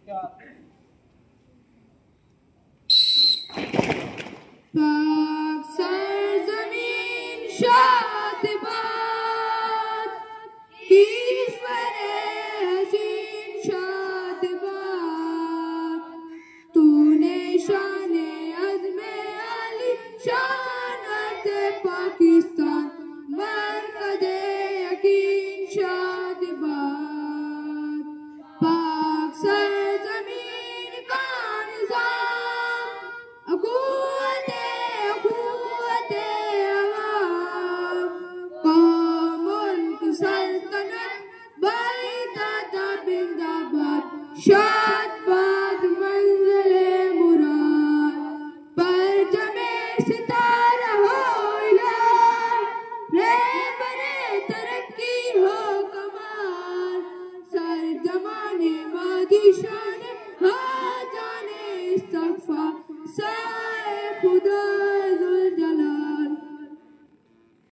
پاک سرزمین شاد باد، ایشور حسین شاد باد، تو نے شان عظم علی شانت پاکستان مرکز یقین شاد باد، پاک سرزمین کا نظام قوت عوام، قوم ملک سلطنت باعدادہ بندآباد، شاد باد منزل مراد، پرچم ستارہ ہو اعلان، رہبر ترقی ہو کمال، سر زمانے بادشاہ